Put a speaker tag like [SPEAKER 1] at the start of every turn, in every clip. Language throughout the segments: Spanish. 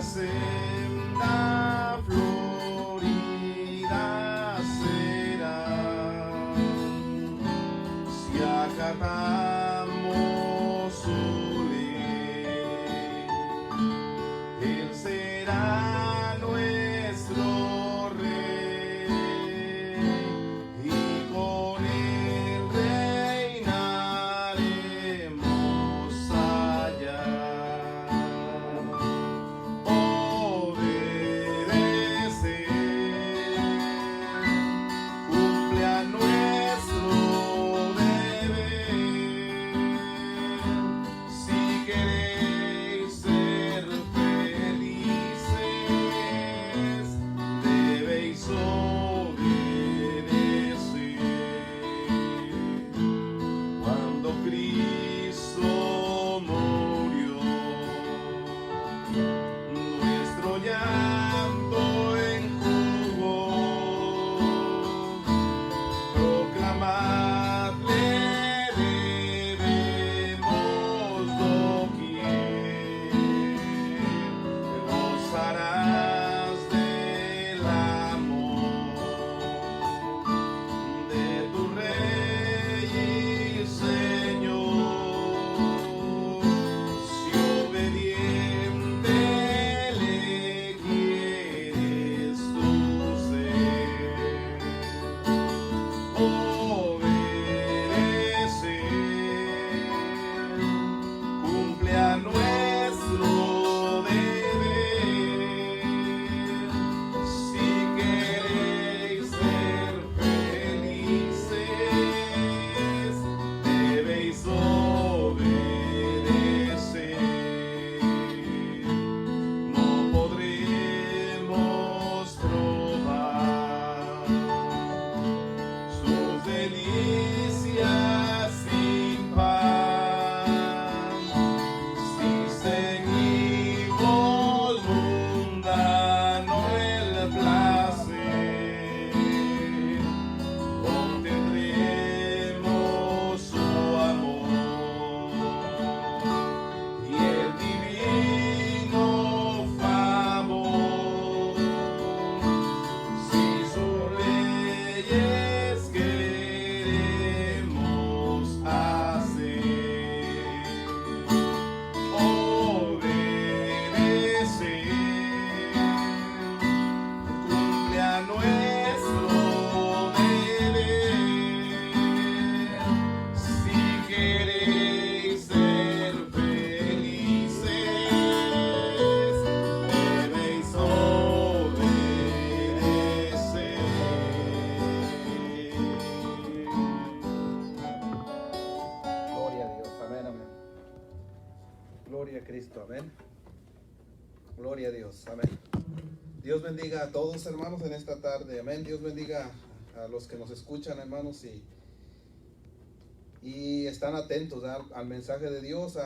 [SPEAKER 1] senda florida será si acatamos su ley. Él será nuestro rey y con él reinaremos allá. Cumple a nuestro deber. Si queréis ser felices, debéis obedecer. Cuando Cristo murió, nuestro llanto enjugó. Proclamadle debemos doquier, gozarás del amor de tu Rey y Señor. Si obediente le quieres tú ser, obedece, cumple a nuestro deber. Si queréis ser felices, debéis obedecer. No podremos probar sus delicias sin pan si seguimos mundano el placer. Obtendremos su amor y el divino favor si sus leyes queremos hacer. Obedece, cumple a nuestro deber. Si queréis ser felices, debéis obedecer.
[SPEAKER 2] Gloria a Dios, amén, amén. Gloria a Cristo, amén. Gloria a Dios, amén. Dios bendiga a todos, hermanos, en esta tarde, amén. Dios bendiga a los que nos escuchan, hermanos, y están atentos al mensaje de Dios.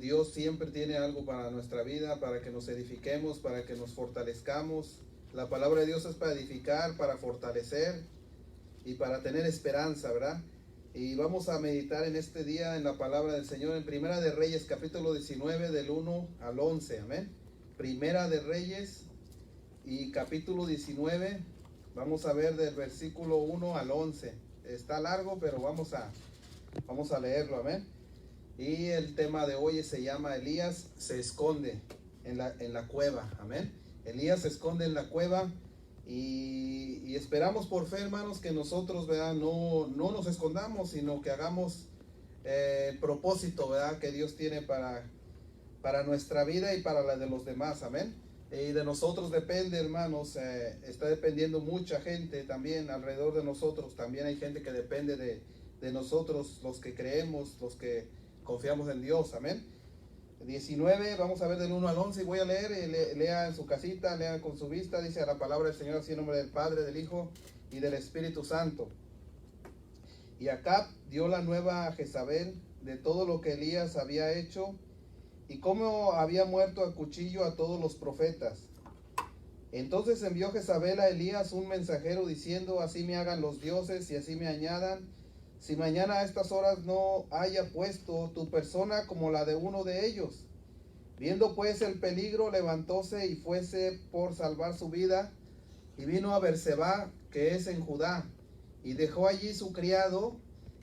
[SPEAKER 2] Dios siempre tiene algo para nuestra vida, para que nos edifiquemos, para que nos fortalezcamos. La palabra de Dios es para edificar, para fortalecer y para tener esperanza, ¿verdad? Y vamos a meditar en este día en la palabra del Señor en Primera de Reyes, capítulo 19, del 1 al 11, amén. Primera de Reyes y capítulo 19, vamos a ver del versículo 1 al 11. Está largo, pero vamos a leerlo, amén. Y el tema de hoy se llama Elías se esconde en la cueva, amén. Elías se esconde en la cueva. Y esperamos por fe, hermanos, que nosotros, ¿verdad?, no nos escondamos, sino que hagamos el propósito, ¿verdad?, que Dios tiene para nuestra vida y para la de los demás, amén. Y de nosotros depende, hermanos, está dependiendo mucha gente también alrededor de nosotros. También hay gente que depende de nosotros, los que creemos, los que confiamos en Dios, amén. 19, vamos a ver del 1 al 11, y voy a leer, lea en su casita, lea con su vista. Dice la palabra del Señor así en nombre del Padre, del Hijo y del Espíritu Santo. Y Acab dio la nueva a Jezabel de todo lo que Elías había hecho y cómo había muerto a cuchillo a todos los profetas. Entonces envió Jezabel a Elías un mensajero diciendo: así me hagan los dioses y así me añadan, si mañana a estas horas no haya puesto tu persona como la de uno de ellos. Viendo pues el peligro, levantóse y fuese por salvar su vida, y vino a Berseba, que es en Judá, y dejó allí su criado,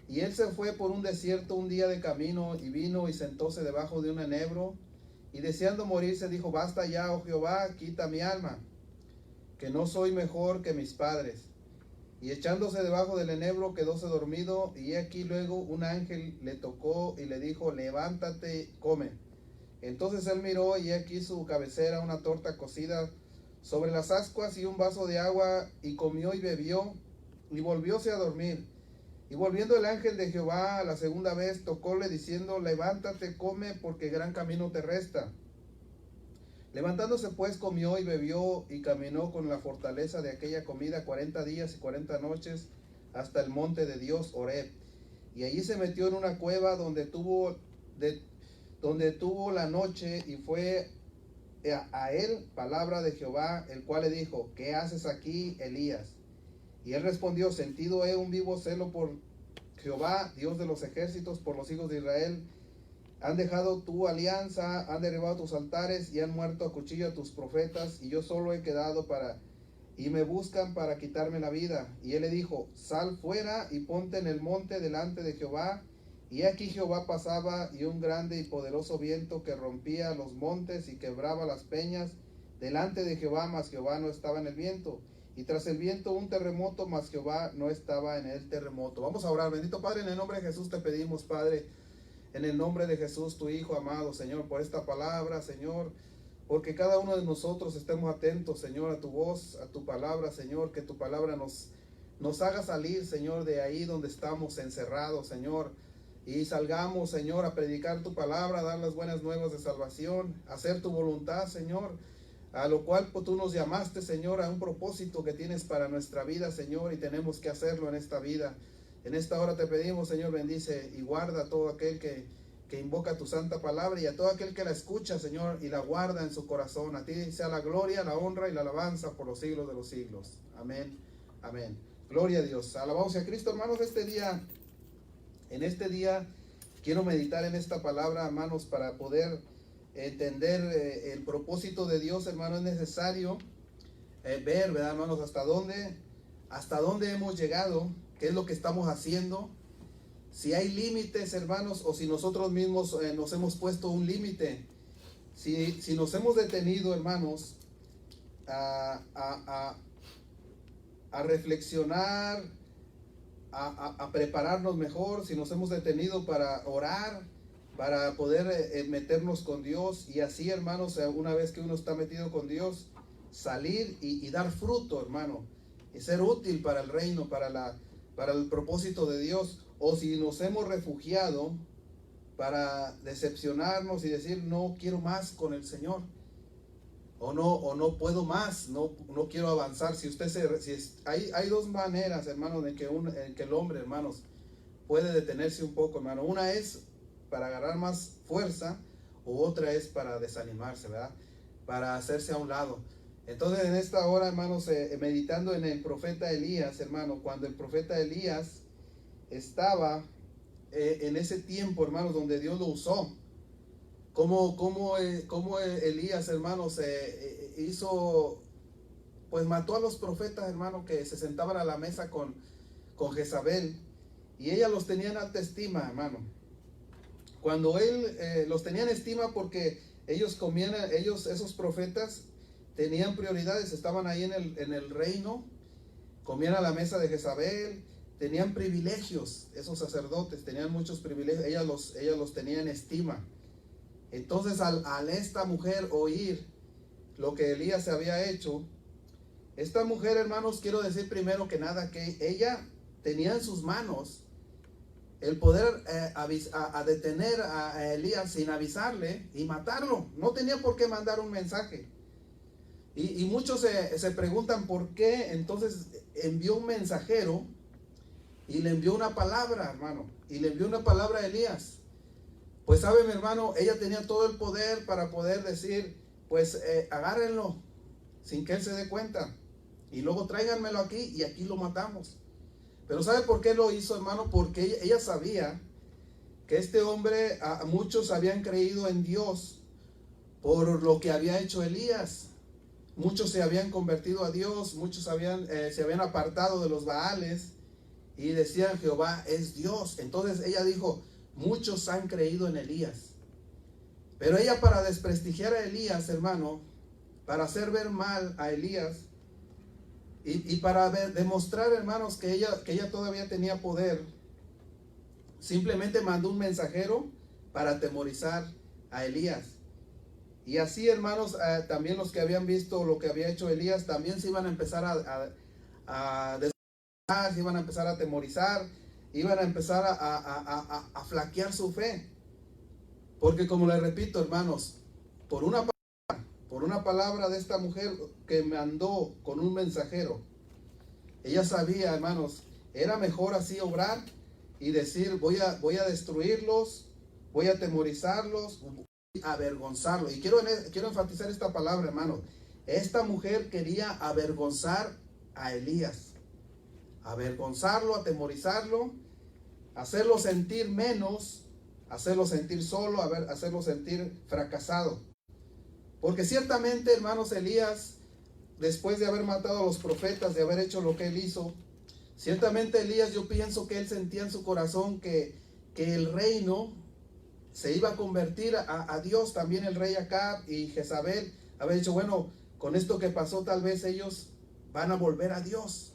[SPEAKER 2] y él se fue por un desierto un día de camino, y vino y sentóse debajo de un enebro, y deseando morirse dijo: basta ya, oh Jehová, quita mi alma, que no soy mejor que mis padres. Y echándose debajo del enebro quedóse dormido, y aquí luego un ángel le tocó y le dijo: levántate, come. Entonces él miró, y aquí su cabecera una torta cocida sobre las ascuas y un vaso de agua, y comió y bebió, y volvióse a dormir. Y volviendo el ángel de Jehová la segunda vez, tocóle diciendo: levántate, come, porque gran camino te resta. Levantándose pues, comió y bebió, y caminó con la fortaleza de aquella comida 40 días y 40 noches hasta el monte de Dios, Horeb. Y allí se metió en una cueva donde tuvo la noche, y fue a él palabra de Jehová, el cual le dijo: ¿qué haces aquí, Elías? Y él respondió: sentido he un vivo celo por Jehová, Dios de los ejércitos, por los hijos de Israel. Han dejado tu alianza, han derribado tus altares, y han muerto a cuchillo a tus profetas, y yo solo he quedado y me buscan para quitarme la vida. Y él le dijo: sal fuera y ponte en el monte delante de Jehová. Y aquí Jehová pasaba, y un grande y poderoso viento que rompía los montes y quebraba las peñas delante de Jehová, mas Jehová no estaba en el viento. Y tras el viento un terremoto, mas Jehová no estaba en el terremoto. Vamos a orar. Bendito Padre, en el nombre de Jesús te pedimos, Padre, en el nombre de Jesús, tu Hijo amado, Señor, por esta palabra, Señor, porque cada uno de nosotros estemos atentos, Señor, a tu voz, a tu palabra, Señor, que tu palabra nos haga salir, Señor, de ahí donde estamos encerrados, Señor, y salgamos, Señor, a predicar tu palabra, a dar las buenas nuevas de salvación, a hacer tu voluntad, Señor, a lo cual pues, tú nos llamaste, Señor, a un propósito que tienes para nuestra vida, Señor, y tenemos que hacerlo en esta vida. En esta hora te pedimos, Señor, bendice y guarda a todo aquel que invoca tu santa palabra, y a todo aquel que la escucha, Señor, y la guarda en su corazón. A ti sea la gloria, la honra y la alabanza por los siglos de los siglos. Amén, amén. Gloria a Dios. Alabamos a Cristo, hermanos. En este día quiero meditar en esta palabra, hermanos, para poder entender el propósito de Dios, hermano. Es necesario ver, ¿verdad, hermanos? Hasta dónde hemos llegado, qué es lo que estamos haciendo, si hay límites, hermanos, o si nosotros mismos nos hemos puesto un límite, si nos hemos detenido, hermanos, a reflexionar, a prepararnos mejor, si nos hemos detenido para orar, para poder meternos con Dios, y así, hermanos, una vez que uno está metido con Dios, salir y dar fruto, hermano, y ser útil para el reino, para el propósito de Dios. O si nos hemos refugiado para decepcionarnos y decir: no quiero más con el Señor, o no puedo más, no quiero avanzar. Hay dos maneras, hermanos, en que el hombre, hermanos, puede detenerse un poco, hermano. Una es para agarrar más fuerza, u otra es para desanimarse, ¿verdad? Para hacerse a un lado. Entonces, en esta hora, hermanos, meditando en el profeta Elías, hermano, cuando el profeta Elías estaba en ese tiempo, hermanos, donde Dios lo usó, como Elías, hermanos, hizo, pues mató a los profetas, hermanos, que se sentaban a la mesa con Jezabel, y ella los tenía en alta estima, hermano. Cuando él los tenía en estima porque esos profetas tenían prioridades, estaban ahí en el reino, comían a la mesa de Jezabel, tenían privilegios. Esos sacerdotes tenían muchos privilegios, ella los tenía en estima. Entonces, al esta mujer oír lo que Elías se había hecho, esta mujer, hermanos, quiero decir primero que nada que ella tenía en sus manos el poder detener a Elías sin avisarle y matarlo. No tenía por qué mandar un mensaje. Y muchos se preguntan por qué entonces envió un mensajero y le envió una palabra, hermano, y le envió una palabra a Elías. Pues sabe, mi hermano, ella tenía todo el poder para poder decir: pues agárrenlo sin que él se dé cuenta, y luego tráiganmelo aquí y aquí lo matamos. Pero ¿sabe por qué lo hizo, hermano? Porque ella sabía que este hombre, muchos habían creído en Dios, por lo que había hecho Elías. Muchos se habían convertido a Dios, muchos se habían apartado de los Baales y decían Jehová es Dios. Entonces ella dijo, muchos han creído en Elías. Pero ella, para desprestigiar a Elías, hermano, para hacer ver mal a Elías y para demostrar, hermanos, que ella todavía tenía poder, simplemente mandó un mensajero para atemorizar a Elías. Y así, hermanos, también los que habían visto lo que había hecho Elías, también se iban a empezar a desesperar, se iban a empezar a atemorizar, iban a empezar a flaquear su fe. Porque, como les repito, hermanos, por una palabra de esta mujer que mandó con un mensajero, ella sabía, hermanos, era mejor así obrar y decir, voy a destruirlos, voy a atemorizarlos, avergonzarlo. Y quiero enfatizar esta palabra, hermano. Esta mujer quería avergonzar a Elías, avergonzarlo, atemorizarlo, hacerlo sentir menos, hacerlo sentir solo, hacerlo sentir fracasado. Porque ciertamente, hermanos, Elías, después de haber matado a los profetas, de haber hecho lo que él hizo, ciertamente Elías, yo pienso que él sentía en su corazón que el reino se iba a convertir a Dios. También el rey Acab y Jezabel había dicho, bueno, con esto que pasó tal vez ellos van a volver a Dios,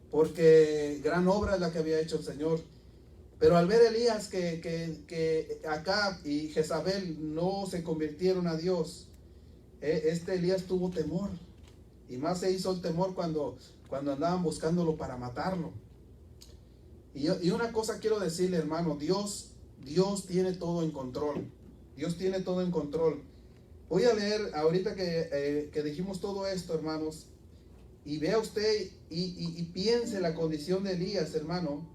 [SPEAKER 2] porque gran obra es la que había hecho el Señor. Pero al ver Elías que Acab y Jezabel no se convirtieron a Dios, Elías tuvo temor. Y más se hizo el temor cuando andaban buscándolo para matarlo. Y una cosa quiero decirle, hermano, Dios tiene todo en control. Dios tiene todo en control. Voy a leer ahorita que dijimos todo esto, hermanos, y vea usted y piense la condición de Elías, hermano.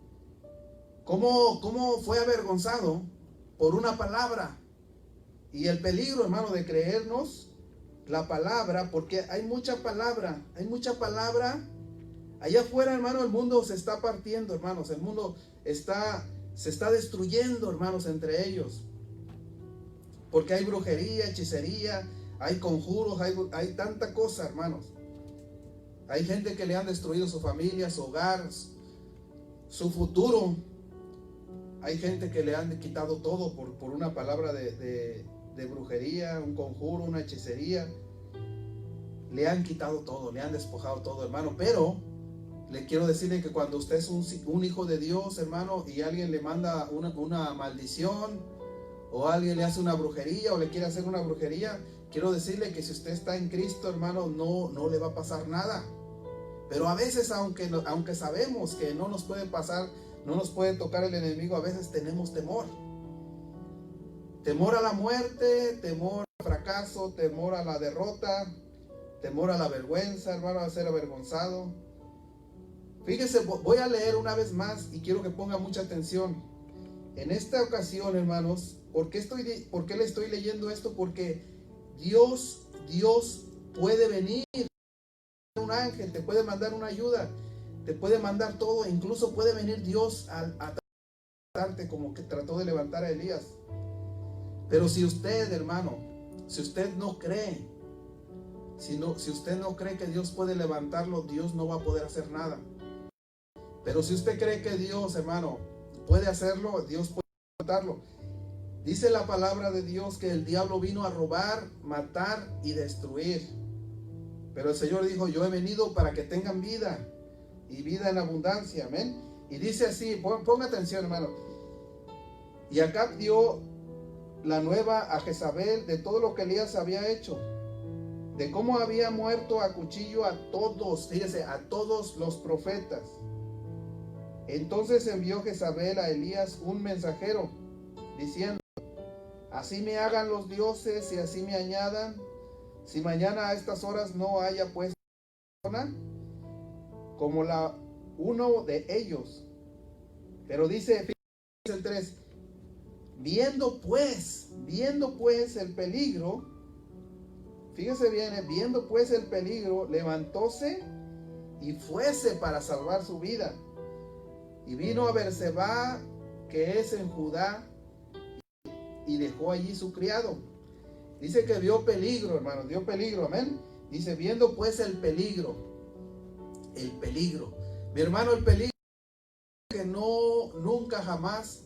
[SPEAKER 2] ¿Cómo fue avergonzado por una palabra? Y el peligro, hermano, de creernos la palabra, porque hay mucha palabra. Allá afuera, hermano, el mundo se está partiendo, hermanos. El mundo se está destruyendo, hermanos, entre ellos. Porque hay brujería, hechicería, hay conjuros, hay tanta cosa, hermanos. Hay gente que le han destruido su familia, su hogar, su futuro. Hay gente que le han quitado todo por una palabra de brujería, un conjuro, una hechicería. Le han quitado todo, le han despojado todo, hermano. Pero le quiero decirle que cuando usted es un hijo de Dios, hermano, y alguien le manda una maldición, o alguien le hace una brujería, o le quiere hacer una brujería, quiero decirle que si usted está en Cristo, hermano, no le va a pasar nada. Pero a veces, aunque sabemos que no nos puede pasar, no nos puede tocar el enemigo, a veces tenemos temor. Temor a la muerte, temor al fracaso, temor a la derrota, temor a la vergüenza, hermano, a ser avergonzado. Fíjese, voy a leer una vez más y quiero que ponga mucha atención. En esta ocasión, hermanos, ¿por qué le estoy leyendo esto? Porque Dios puede venir, un ángel, te puede mandar una ayuda, te puede mandar todo, incluso puede venir Dios a tratarte como que trató de levantar a Elías. Pero si usted, hermano, si usted no cree, si usted no cree que Dios puede levantarlo, Dios no va a poder hacer nada. Pero si usted cree que Dios, hermano, puede hacerlo, Dios puede levantarlo. Dice la palabra de Dios que el diablo vino a robar, matar y destruir. Pero el Señor dijo, yo he venido para que tengan vida y vida en abundancia, amén. Y dice así, ponga atención, hermano. Y Acab dio la nueva a Jezabel de todo lo que Elías había hecho, de cómo había muerto a cuchillo a todos, fíjese, a todos los profetas. Entonces envió Jezabel a Elías un mensajero, diciendo, así me hagan los dioses y así me añadan, si mañana a estas horas no haya puesto persona como uno de ellos. Pero dice el 3, viendo pues el peligro, fíjese bien, viendo pues el peligro, levantóse y fuese para salvar su vida. Y vino a Berseba, que es en Judá, y dejó allí su criado. Dice que vio peligro, hermano, vio peligro, amén. Dice, viendo pues el peligro. Mi hermano, el peligro que nunca jamás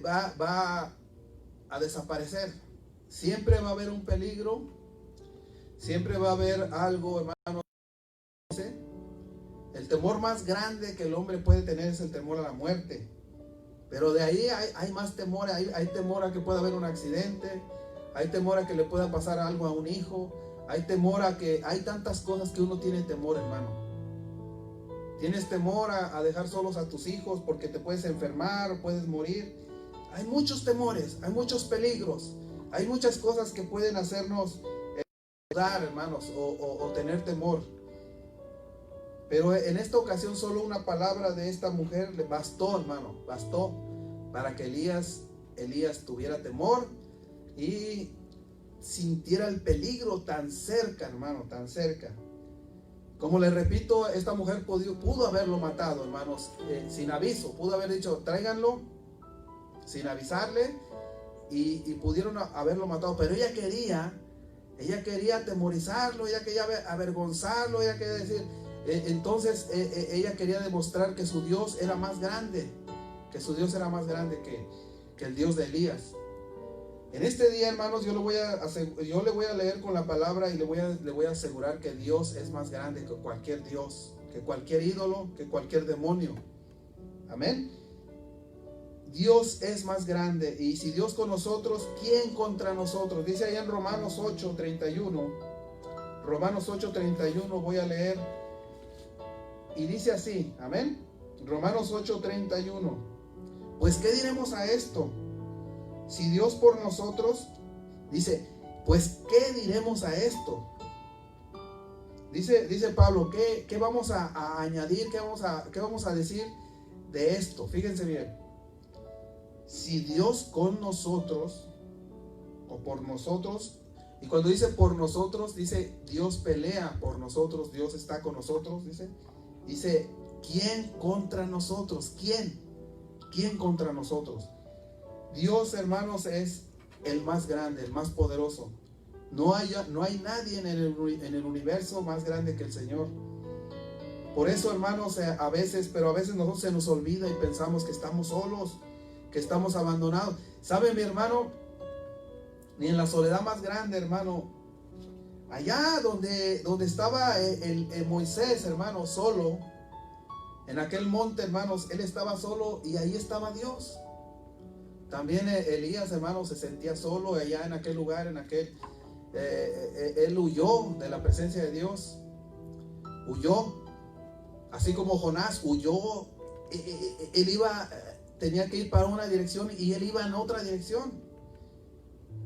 [SPEAKER 2] va a desaparecer. Siempre va a haber un peligro, siempre va a haber algo, hermano. El temor más grande que el hombre puede tener es el temor a la muerte. Pero de ahí hay más temor, hay temor a que pueda haber un accidente, hay temor a que le pueda pasar algo a un hijo, hay temor a que hay tantas cosas que uno tiene temor, hermano. Tienes temor a dejar solos a tus hijos porque te puedes enfermar o puedes morir. Hay muchos temores, hay muchos peligros, hay muchas cosas que pueden hacernos dudar, hermanos, o tener temor. Pero en esta ocasión solo una palabra de esta mujer le bastó, hermano, bastó para que Elías tuviera temor y sintiera el peligro tan cerca, hermano, tan cerca. Como les repito, esta mujer pudo haberlo matado, hermanos, sin aviso. Pudo haber dicho, tráiganlo, sin avisarle, y pudieron haberlo matado. Pero ella quería atemorizarlo, ella quería avergonzarlo, ella quería decir... Entonces ella quería demostrar que su Dios era más grande, que el Dios de Elías. En este día, hermanos, yo le voy a leer con la palabra y le voy a asegurar que Dios es más grande que cualquier Dios, que cualquier ídolo, que cualquier demonio. Amén. Dios es más grande, y si Dios con nosotros, ¿quién contra nosotros? Dice ahí en Romanos 8:31. Romanos 8:31 voy a leer. Y dice así, amén. Romanos 8:31. Pues ¿qué diremos a esto? Si Dios por nosotros, dice, pues ¿qué diremos a esto? Dice Pablo, ¿qué vamos a añadir? ¿Qué vamos a decir de esto? Fíjense bien. Si Dios con nosotros, o por nosotros, y cuando dice por nosotros, dice Dios pelea por nosotros, Dios está con nosotros, dice, ¿quién contra nosotros? ¿Quién contra nosotros? Dios, hermanos, es el más grande, el más poderoso. No hay nadie en el universo más grande que el Señor. Por eso, hermanos, a veces nosotros se nos olvida y pensamos que estamos solos, que estamos abandonados. ¿Sabe, mi hermano? Ni en la soledad más grande, hermano, allá donde estaba el Moisés, hermano, solo, en aquel monte, hermanos, él estaba solo y ahí estaba Dios. También Elías, hermano, se sentía solo allá en aquel lugar, él huyó de la presencia de Dios, huyó, así como Jonás huyó. Él tenía que ir para una dirección y él iba en otra dirección.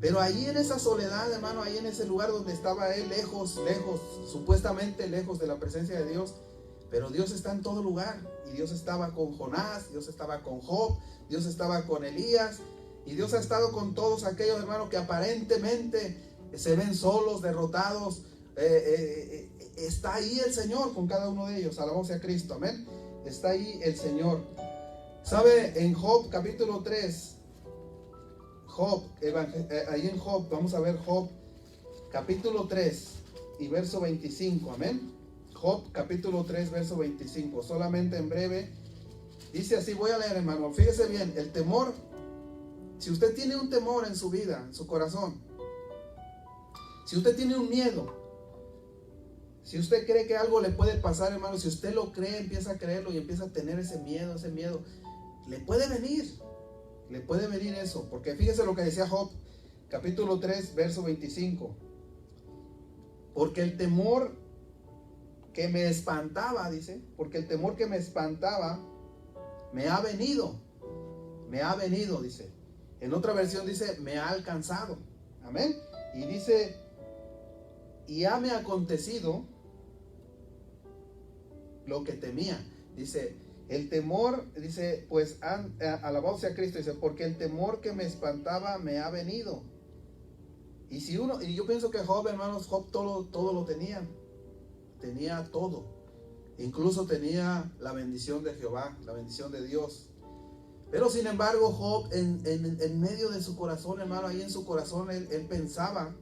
[SPEAKER 2] Pero ahí en esa soledad, hermano, ahí en ese lugar donde estaba él, lejos, supuestamente lejos de la presencia de Dios, pero Dios está en todo lugar. Y Dios estaba con Jonás, Dios estaba con Job, Dios estaba con Elías, y Dios ha estado con todos aquellos, hermanos, que aparentemente se ven solos, derrotados. Está ahí el Señor con cada uno de ellos. Alabado sea Cristo, amén. Está ahí el Señor. ¿Sabe? En Job capítulo 3, ahí en Job, vamos a ver Job capítulo 3 y verso 25, amén. Job capítulo 3 verso 25, solamente en breve. Dice así, voy a leer, hermano, fíjese bien, el temor. Si usted tiene un temor en su vida, en su corazón, si usted tiene un miedo, si usted cree que algo le puede pasar, hermano, si usted lo cree, empieza a creerlo y empieza a tener ese miedo, le puede venir eso, porque fíjese lo que decía Job, capítulo 3, verso 25. Porque el temor que me espantaba, dice, porque el temor que me espantaba me ha venido, dice. En otra versión dice, me ha alcanzado, amén. Y dice, y ha me acontecido lo que temía, dice. El temor, dice, pues, alabado sea Cristo, dice, porque el temor que me espantaba me ha venido. Y yo pienso que Job, hermanos, Job todo lo tenía todo. Incluso tenía la bendición de Jehová, la bendición de Dios. Pero sin embargo, Job, en medio de su corazón, hermano, ahí en su corazón, él pensaba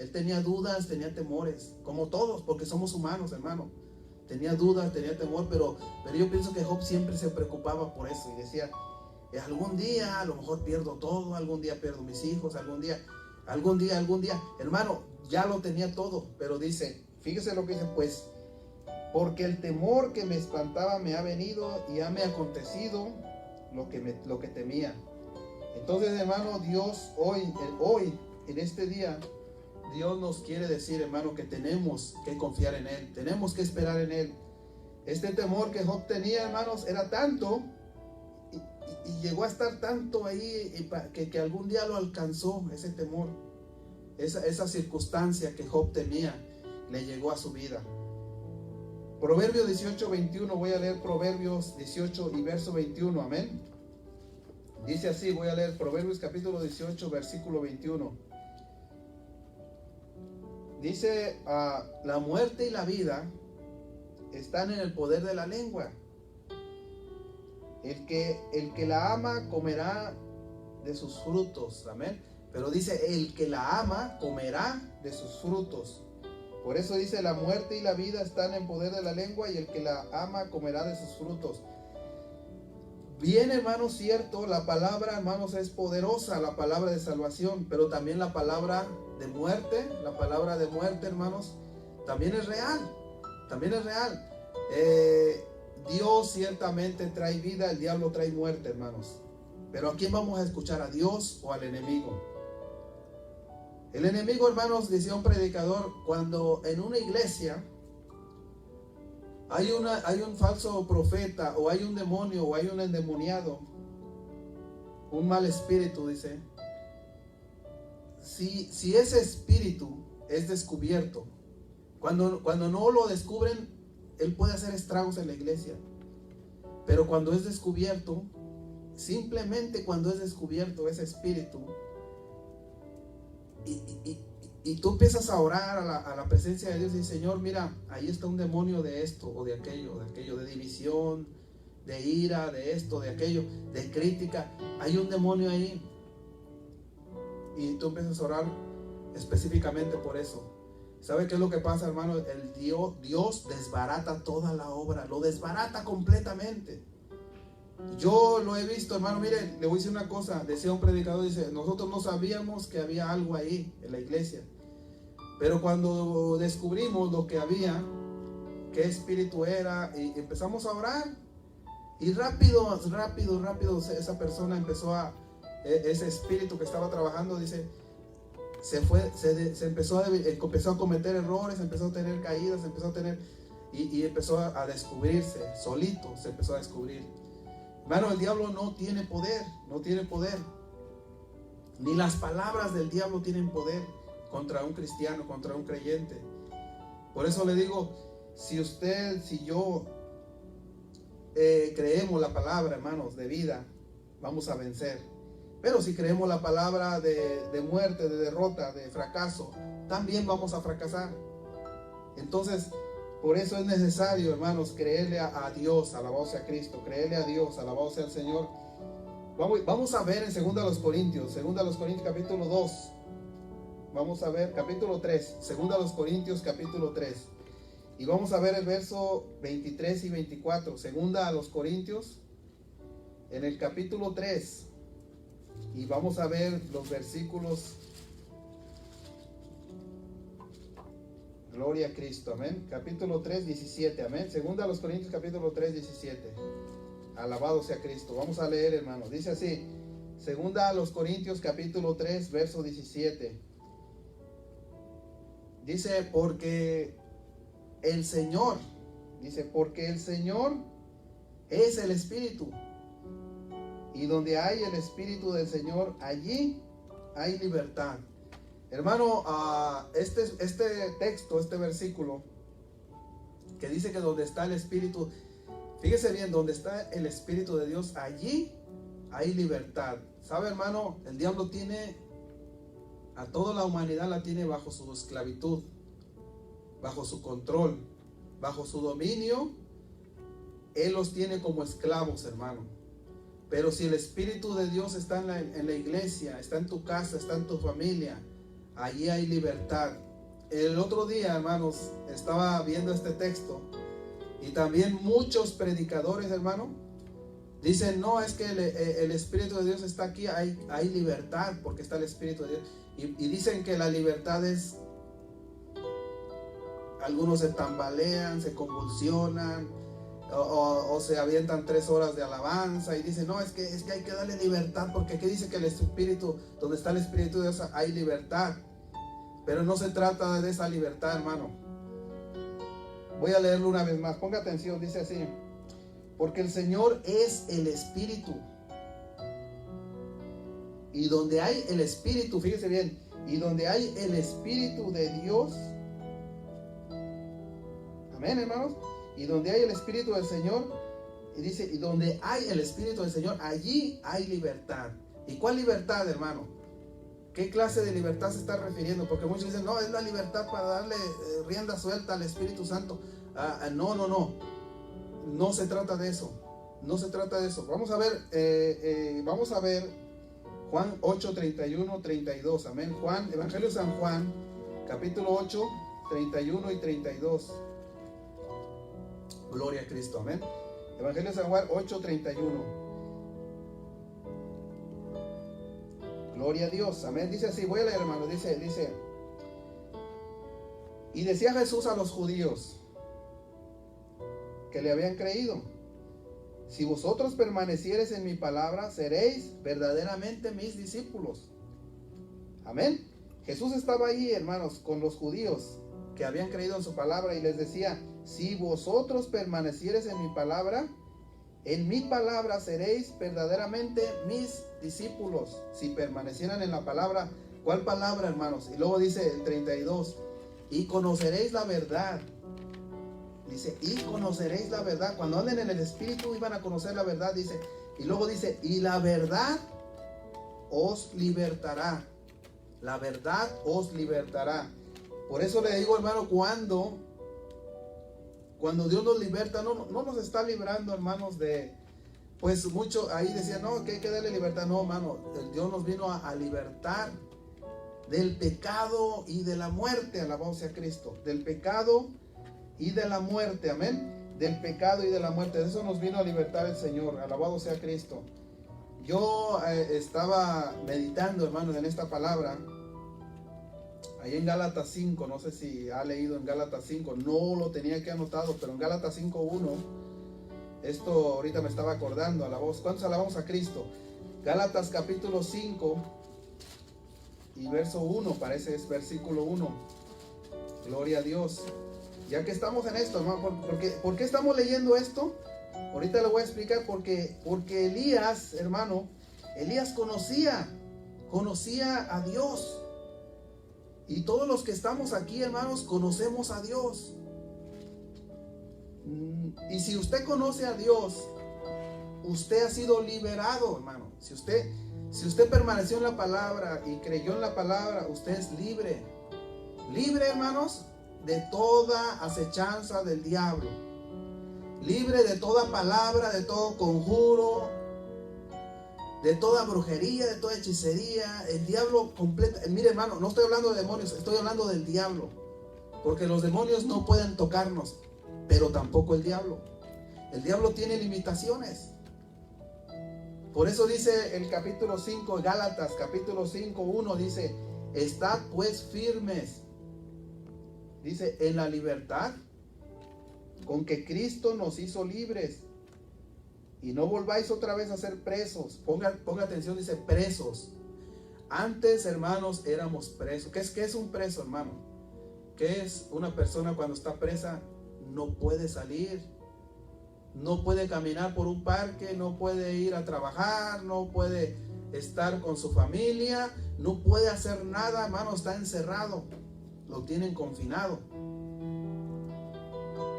[SPEAKER 2] Él tenía dudas, tenía temores, como todos, porque somos humanos, hermano. Tenía dudas, tenía temor, pero yo pienso que Job siempre se preocupaba por eso y decía, algún día a lo mejor pierdo todo, algún día pierdo mis hijos, algún día, hermano, ya lo tenía todo, pero dice, fíjese lo que dice, pues, porque el temor que me espantaba me ha venido y ha me acontecido lo que temía. Entonces, hermano, Dios hoy, en este día, Dios nos quiere decir, hermano, que tenemos que confiar en Él, tenemos que esperar en Él. Este temor que Job tenía, hermanos, era tanto y llegó a estar tanto ahí que algún día lo alcanzó ese temor. Esa circunstancia que Job tenía le llegó a su vida. Proverbios 18, 21, voy a leer Proverbios 18 y verso 21, amén. Dice así, voy a leer Proverbios capítulo 18, versículo 21. Dice, la muerte y la vida están en el poder de la lengua. El que la ama comerá de sus frutos, amén. Pero dice, el que la ama comerá de sus frutos. Por eso dice, la muerte y la vida están en poder de la lengua y el que la ama comerá de sus frutos. Bien, hermanos, cierto, la palabra, hermanos, es poderosa, la palabra de salvación, pero también la palabra de muerte, hermanos, también es real, Dios ciertamente trae vida, el diablo trae muerte, hermanos. Pero ¿a quién vamos a escuchar? ¿A Dios o al enemigo? El enemigo, hermanos, decía un predicador, cuando en una iglesia hay un falso profeta, o hay un demonio, o hay un endemoniado, un mal espíritu, dice, si ese espíritu es descubierto, cuando no lo descubren, él puede hacer estragos en la iglesia. Pero cuando es descubierto, simplemente cuando es descubierto ese espíritu, y tú empiezas a orar a la presencia de Dios y dices, Señor, mira, ahí está un demonio de esto o de aquello, de división, de ira, de esto, de aquello, de crítica, hay un demonio ahí. Y tú empiezas a orar específicamente por eso. ¿Sabe qué es lo que pasa, hermano? Dios desbarata toda la obra, lo desbarata completamente. Yo lo he visto, hermano. Mire, le voy a decir una cosa. Decía un predicador, dice, nosotros no sabíamos que había algo ahí en la iglesia, pero cuando descubrimos lo que había, qué espíritu era, y empezamos a orar, y rápido esa persona empezó ese espíritu que estaba trabajando, dice, empezó a cometer errores, empezó a tener caídas, y empezó a descubrirse, solito se empezó a descubrir. Hermano, el diablo no tiene poder, ni las palabras del diablo tienen poder contra un cristiano, contra un creyente. Por eso le digo, si yo creemos la palabra, hermanos, de vida, vamos a vencer. Pero si creemos la palabra de muerte, de derrota, de fracaso, también vamos a fracasar. Entonces, por eso es necesario, hermanos, creerle a Dios, alabado sea Cristo, creerle a Dios, alabado sea el Señor. Vamos a ver en 2 Corintios capítulo 2. Vamos a ver capítulo 3, 2 Corintios capítulo 3. Y vamos a ver el verso 23 y 24. 2 Corintios en el capítulo 3. Y vamos a ver los versículos. Gloria a Cristo, amén. Capítulo 3, 17, amén. 2 Corintios capítulo 3, 17. Alabado sea Cristo. Vamos a leer, hermanos. Dice así, 2 Corintios capítulo 3, verso 17. Dice, porque el Señor es el Espíritu. Y donde hay el Espíritu del Señor, allí hay libertad. Hermano, este texto, este versículo, que dice que donde está el Espíritu, fíjese bien, donde está el Espíritu de Dios, allí hay libertad. ¿Sabe, hermano? El diablo tiene a toda la humanidad, la tiene bajo su esclavitud, bajo su control, bajo su dominio. Él los tiene como esclavos, hermano. Pero si el Espíritu de Dios está en la iglesia, está en tu casa, está en tu familia, allí hay libertad. El otro día, hermanos, estaba viendo este texto y también muchos predicadores, hermano, dicen, no, es que el Espíritu de Dios está aquí, hay libertad porque está el Espíritu de Dios. Y dicen que la libertad es, algunos se tambalean, se convulsionan, o se avientan 3 horas de alabanza y dicen, no, es que hay que darle libertad, porque aquí dice que el Espíritu, donde está el Espíritu de Dios hay libertad. Pero no se trata de esa libertad, hermano. Voy a leerlo una vez más, ponga atención, dice así: porque el Señor es el Espíritu, y donde hay el Espíritu, fíjese bien, y donde hay el Espíritu de Dios, amén, hermanos, y donde hay el Espíritu del Señor, y dice, y donde hay el Espíritu del Señor, allí hay libertad. ¿Y cuál libertad, hermano? ¿Qué clase de libertad se está refiriendo? Porque muchos dicen, no, es la libertad para darle rienda suelta al Espíritu Santo. No. No se trata de eso. No se trata de eso. Vamos a ver Juan 8, 31, 32. Amén. Evangelio de San Juan, capítulo 8, 31 y 32. Gloria a Cristo. Amén. Evangelio de San Juan 8, 31. Gloria a Dios, amén. Dice así, voy a leer, hermano. Dice, y decía Jesús a los judíos que le habían creído: si vosotros permaneciereis en mi palabra, seréis verdaderamente mis discípulos. Amén. Jesús estaba ahí, hermanos, con los judíos que habían creído en su palabra, y les decía: si vosotros permaneciereis en mi palabra seréis verdaderamente mis discípulos. Si permanecieran en la palabra. ¿Cuál palabra, hermanos? Y luego dice el 32: y conoceréis la verdad. Dice, y conoceréis la verdad. Cuando anden en el Espíritu iban a conocer la verdad, dice. Y luego dice, y la verdad os libertará. La verdad os libertará. Por eso le digo, hermano, cuando Dios nos liberta, no nos está librando, hermanos, de, pues mucho, ahí decían, no, que hay que darle libertad. No, hermano, Dios nos vino a libertar del pecado y de la muerte, alabado sea Cristo, del pecado y de la muerte, amén, del pecado y de la muerte. De eso nos vino a libertar el Señor, alabado sea Cristo. Yo estaba meditando, hermano, en esta palabra, ahí en Gálatas 5, no sé si ha leído en Gálatas 5, no lo tenía aquí anotado, pero en Gálatas 5:1, esto ahorita me estaba acordando, ¿cuántos alabamos a Cristo? Gálatas capítulo 5 y verso 1, parece es versículo 1, gloria a Dios. Ya que estamos en esto, hermano, ¿por qué estamos leyendo esto? Ahorita le voy a explicar porque Elías, hermano, Elías conocía a Dios. Y todos los que estamos aquí, hermanos, conocemos a Dios. Y si usted conoce a Dios, usted ha sido liberado, hermano. Si usted permaneció en la palabra y creyó en la palabra, usted es libre. Libre, hermanos, de toda acechanza del diablo. Libre de toda palabra, de todo conjuro, de toda brujería, de toda hechicería. El diablo completa. Mire, hermano, no estoy hablando de demonios, estoy hablando del diablo. Porque los demonios no pueden tocarnos, pero tampoco el diablo. El diablo tiene limitaciones. Por eso dice el capítulo 5, Gálatas, capítulo 5:1, dice: estad pues firmes, dice, en la libertad con que Cristo nos hizo libres. Y no volváis otra vez a ser presos. Ponga atención, dice presos. Antes, hermanos, éramos presos. ¿Qué es un preso, hermano? ¿Qué es una persona cuando está presa? No puede salir, no puede caminar por un parque, no puede ir a trabajar, no puede estar con su familia, no puede hacer nada, hermano, está encerrado, lo tienen confinado.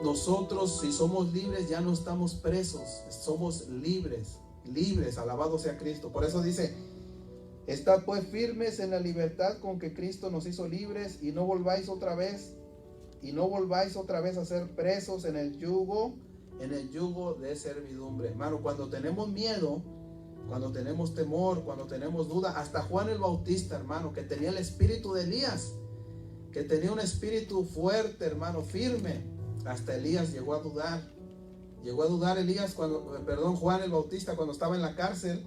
[SPEAKER 2] Nosotros, si somos libres, ya no estamos presos, somos libres, alabado sea Cristo. Por eso dice: estad pues firmes en la libertad con que Cristo nos hizo libres, y no volváis otra vez a ser presos en el yugo de servidumbre. Hermano, cuando tenemos miedo, cuando tenemos temor, cuando tenemos duda. Hasta Juan el Bautista, hermano, que tenía el espíritu de Elías, que tenía un espíritu fuerte, hermano, firme. Hasta Elías llegó a dudar. Llegó a dudar Juan el Bautista cuando estaba en la cárcel.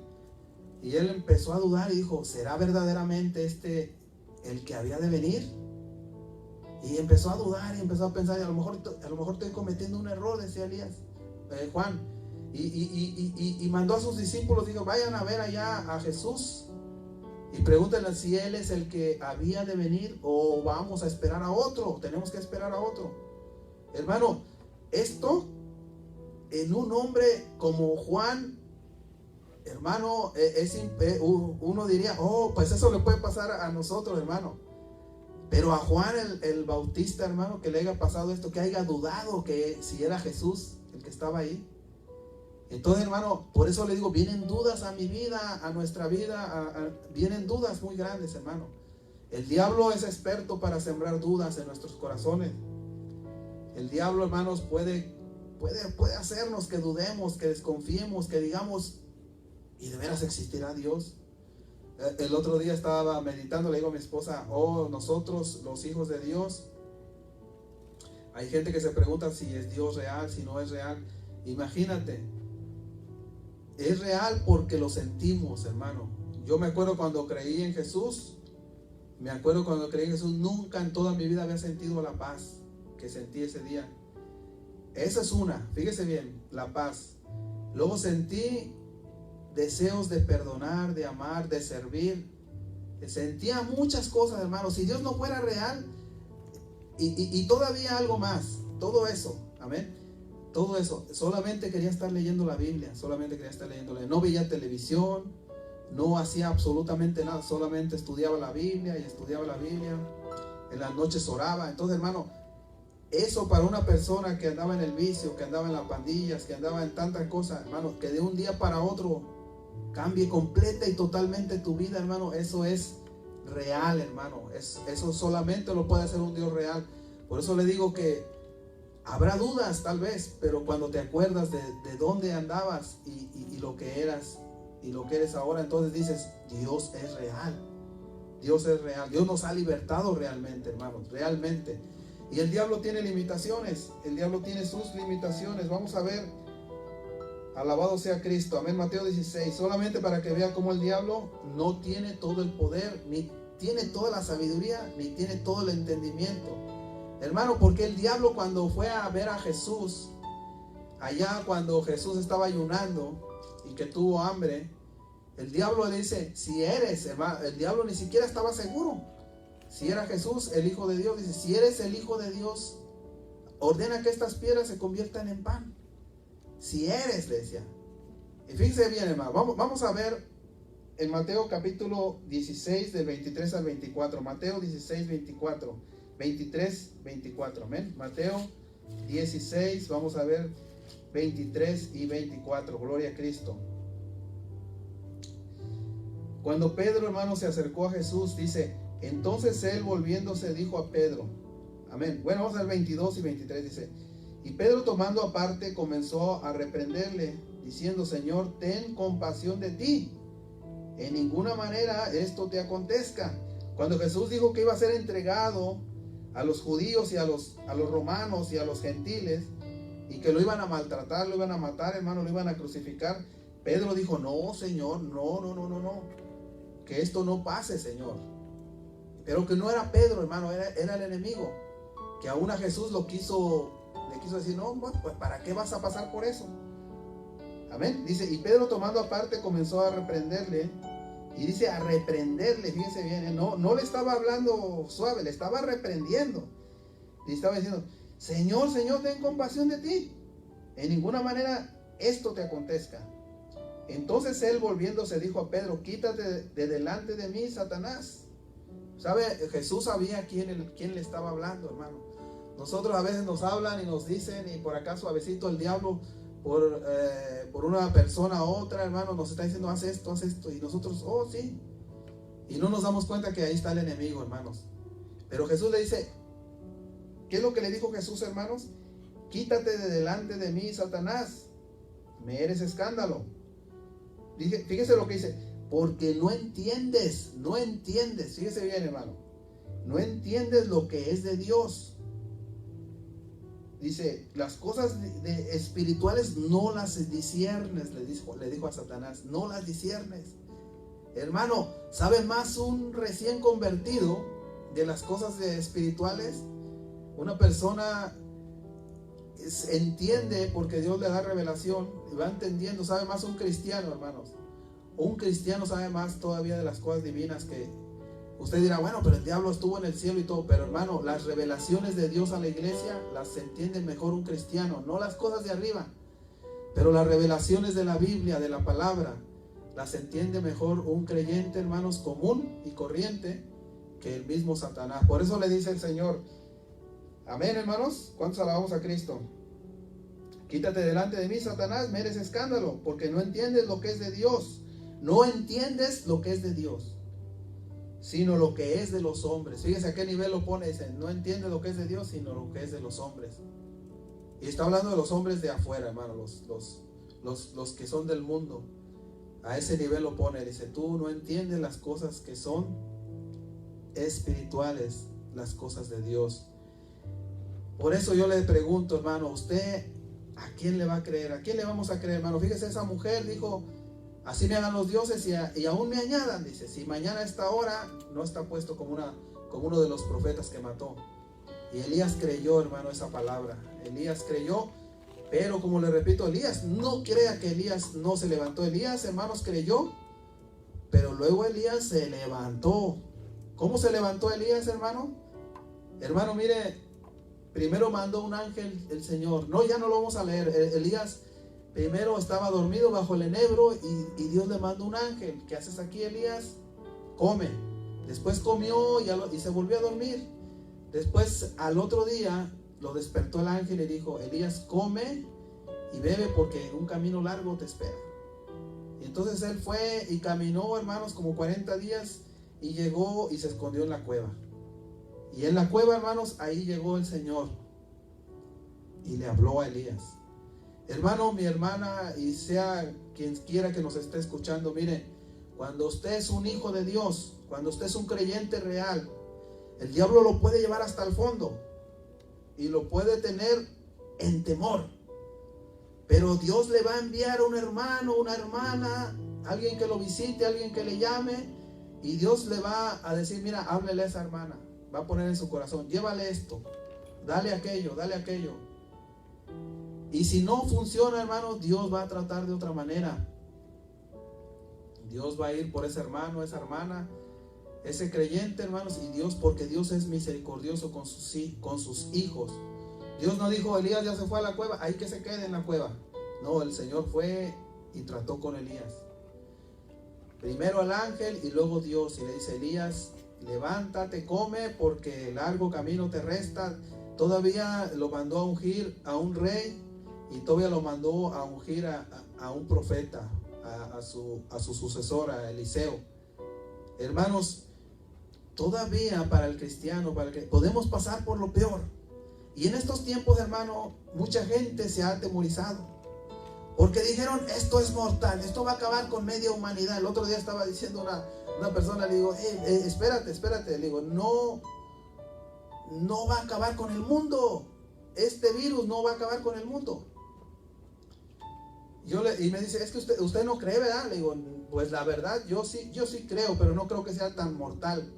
[SPEAKER 2] Y él empezó a dudar y dijo, ¿será verdaderamente este el que había de venir? Y empezó a dudar y empezó a pensar, a lo mejor estoy cometiendo un error, decía Juan. Y mandó a sus discípulos, dijo, vayan a ver allá a Jesús y pregúntenle si él es el que había de venir o vamos a esperar a otro, tenemos que esperar a otro. Hermano, esto en un hombre como Juan, hermano, uno diría, oh, pues eso le puede pasar a nosotros, hermano. Pero a Juan el Bautista, hermano, que le haya pasado esto, que haya dudado que si era Jesús el que estaba ahí. Entonces, hermano, por eso le digo, vienen dudas a mi vida, a nuestra vida, vienen dudas muy grandes, hermano. El diablo es experto para sembrar dudas en nuestros corazones. El diablo, hermanos, puede hacernos que dudemos, que desconfiemos, que digamos, ¿y de veras existirá Dios? El otro día estaba meditando, le digo a mi esposa, nosotros, los hijos de Dios, hay gente que se pregunta si es Dios real, si no es real. Imagínate, es real porque lo sentimos, hermano. Yo me acuerdo cuando creí en Jesús, nunca en toda mi vida había sentido la paz que sentí ese día. Esa es una, fíjese bien, la paz. Luego sentí deseos de perdonar, de amar, de servir. Sentía muchas cosas, hermano. Si Dios no fuera real, y todavía algo más, todo eso, amén. Todo eso, solamente quería estar leyendo la Biblia, no veía televisión, no hacía absolutamente nada, solamente estudiaba la Biblia, en las noches oraba. Entonces, hermano, eso para una persona que andaba en el vicio, que andaba en las pandillas, que andaba en tantas cosas, hermano, que de un día para otro cambie completa y totalmente tu vida, hermano, eso es real, hermano. Eso solamente lo puede hacer un Dios real. Por eso le digo que habrá dudas tal vez, pero cuando te acuerdas de dónde andabas y lo que eras y lo que eres ahora, entonces dices, Dios es real. Dios es real. Dios nos ha libertado realmente, hermanos, realmente. Y el diablo tiene limitaciones. El diablo tiene sus limitaciones. Vamos a ver. Alabado sea Cristo. Amén. Mateo 16. Solamente para que vea cómo el diablo no tiene todo el poder, ni tiene toda la sabiduría, ni tiene todo el entendimiento. Hermano, porque el diablo cuando fue a ver a Jesús, allá cuando Jesús estaba ayunando y que tuvo hambre, el diablo le dice, si eres, hermano, el diablo ni siquiera estaba seguro si era Jesús, el Hijo de Dios. Dice, si eres el Hijo de Dios, ordena que estas piedras se conviertan en pan. Si eres, le decía. Y fíjense bien, hermano, vamos a ver en Mateo capítulo 16 del 23 al 24. Mateo 16, 24. 23, 24, amén. Mateo 16, vamos a ver 23 y 24. Gloria a Cristo. Cuando Pedro, hermano, se acercó a Jesús, dice, entonces él volviéndose dijo a Pedro, amén. Bueno, vamos a ver 22 y 23, dice, y Pedro tomando aparte comenzó a reprenderle, diciendo, Señor, ten compasión de ti, en ninguna manera esto te acontezca. Cuando Jesús dijo que iba a ser entregado a los judíos y a los romanos y a los gentiles, y que lo iban a maltratar, lo iban a matar, hermano, lo iban a crucificar, Pedro dijo, no, Señor, no, que esto no pase, Señor. Pero que no era Pedro, hermano, era el enemigo, que aún a Jesús le quiso decir, no, pues ¿para qué vas a pasar por eso? Amén. Dice, y Pedro tomando aparte comenzó a reprenderle. Y dice a reprenderle, fíjense bien, no le estaba hablando suave, le estaba reprendiendo. Y estaba diciendo, Señor, ten compasión de ti. En ninguna manera esto te acontezca. Entonces él volviéndose dijo a Pedro, quítate de delante de mí, Satanás. ¿Sabe? Jesús sabía quién le estaba hablando, hermano. Nosotros a veces nos hablan y nos dicen, y por acá suavecito el diablo, por una persona u otra, hermano, nos está diciendo, haz esto, y nosotros, oh, sí. Y no nos damos cuenta que ahí está el enemigo, hermanos. Pero Jesús le dice, ¿qué es lo que le dijo Jesús, hermanos? Quítate de delante de mí, Satanás, me eres escándalo. Fíjese lo que dice, porque no entiendes, fíjese bien, hermano, no entiendes lo que es de Dios. Dice, las cosas espirituales no las disciernes, le dijo a Satanás, no las disciernes. Hermano, ¿sabe más un recién convertido de las cosas espirituales? Una persona entiende porque Dios le da revelación y va entendiendo. Sabe más un cristiano, hermanos. Un cristiano sabe más todavía de las cosas divinas. Que usted dirá, bueno, pero el diablo estuvo en el cielo y todo. Pero hermano, las revelaciones de Dios a la iglesia las entiende mejor un cristiano, no las cosas de arriba, pero las revelaciones de la Biblia, de la palabra, las entiende mejor un creyente, hermanos, común y corriente, que el mismo Satanás. Por eso le dice el Señor, amén, hermanos. ¿Cuántos alabamos a Cristo? Quítate delante de mí, Satanás, me eres escándalo, porque no entiendes lo que es de Dios. No entiendes lo que es de Dios, sino lo que es de los hombres. Fíjese a qué nivel lo pone. Dice, no entiendes lo que es de Dios, sino lo que es de los hombres. Y está hablando de los hombres de afuera, hermano, los que son del mundo. A ese nivel lo pone. Dice, tú no entiendes las cosas que son espirituales, las cosas de Dios. Por eso yo le pregunto, hermano, ¿usted a quién le va a creer? ¿A quién le vamos a creer, hermano? Fíjese, esa mujer dijo, así me hagan los dioses y aún me añadan. Dice, si mañana a esta hora no está puesto como uno de los profetas que mató. Y Elías creyó, hermano, esa palabra. Elías creyó, pero como le repito, Elías, no crea que Elías no se levantó. Elías, hermanos, creyó, pero luego Elías se levantó. ¿Cómo se levantó Elías, hermano? Hermano, mire, primero mandó un ángel el Señor. No, ya no lo vamos a leer. Elías primero estaba dormido bajo el enebro y Dios le mandó un ángel. ¿Qué haces aquí, Elías? Come. Después comió y se volvió a dormir. Después, al otro día, lo despertó el ángel y dijo, Elías, come y bebe porque un camino largo te espera. Y entonces él fue y caminó, hermanos, como 40 días y llegó y se escondió en la cueva. Y en la cueva, hermanos, ahí llegó el Señor y le habló a Elías. Hermano, mi hermana, y sea quien quiera que nos esté escuchando, mire, cuando usted es un hijo de Dios, cuando usted es un creyente real, el diablo lo puede llevar hasta el fondo y lo puede tener en temor. Pero Dios le va a enviar un hermano, una hermana, alguien que lo visite, alguien que le llame, y Dios le va a decir, mira, háblele a esa hermana. Va a poner en su corazón, llévale esto, dale aquello, dale aquello. Y si no funciona, hermano, Dios va a tratar de otra manera. Dios va a ir por ese hermano, esa hermana, ese creyente, hermanos, y Dios, porque Dios es misericordioso con sus hijos. Dios no dijo, Elías ya se fue a la cueva, ahí que se quede en la cueva. No, el Señor fue y trató con Elías. Primero al ángel y luego Dios, y le dice, Elías, levántate, come, porque largo camino te resta. Todavía lo mandó a ungir a un rey, y todavía lo mandó a ungir a un profeta, a su sucesor, a Eliseo. Hermanos, todavía para el cristiano, podemos pasar por lo peor. Y en estos tiempos, hermano, mucha gente se ha atemorizado, porque dijeron, esto es mortal, esto va a acabar con media humanidad. El otro día estaba diciendo una persona, le digo, espérate, le digo, no va a acabar con el mundo. Este virus no va a acabar con el mundo. Y me dice, es que usted no cree, ¿verdad? Le digo, pues la verdad, yo sí creo, pero no creo que sea tan mortal.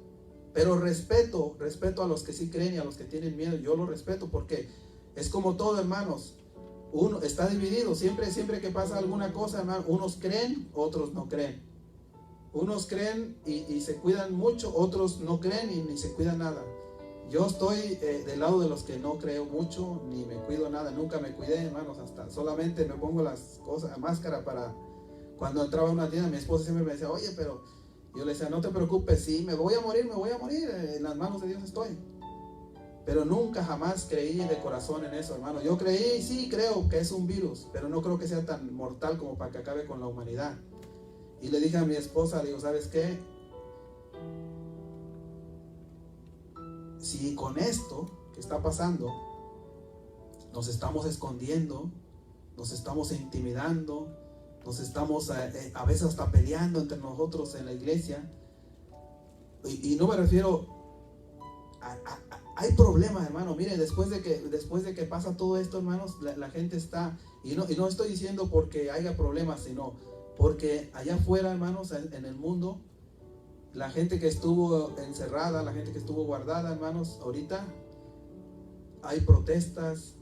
[SPEAKER 2] Pero respeto a los que sí creen y a los que tienen miedo. Yo lo respeto, porque es como todo, hermanos. Uno está dividido. Siempre que pasa alguna cosa, hermano, unos creen, otros no creen. Unos creen y se cuidan mucho, otros no creen y ni se cuidan nada. Yo estoy del lado de los que no creo mucho, ni me cuido nada. Nunca me cuidé, hermanos, hasta solamente me pongo las cosas, máscara para cuando entraba a una tienda. Mi esposa siempre me decía, oye, pero yo le decía, no te preocupes, sí, me voy a morir, en las manos de Dios estoy. Pero nunca jamás creí de corazón en eso, hermano. Yo creí, sí, creo que es un virus, pero no creo que sea tan mortal como para que acabe con la humanidad. Y le dije a mi esposa, le digo, ¿sabes qué? Si con esto que está pasando nos estamos escondiendo, nos estamos intimidando, Nos estamos a veces hasta peleando entre nosotros en la iglesia. Y no me refiero hay problemas, hermano. Mire, después de que pasa todo esto, hermanos, la gente está, y no estoy diciendo porque haya problemas, sino porque allá afuera, hermanos, en el mundo, la gente que estuvo encerrada, la gente que estuvo guardada, hermanos, ahorita hay protestas,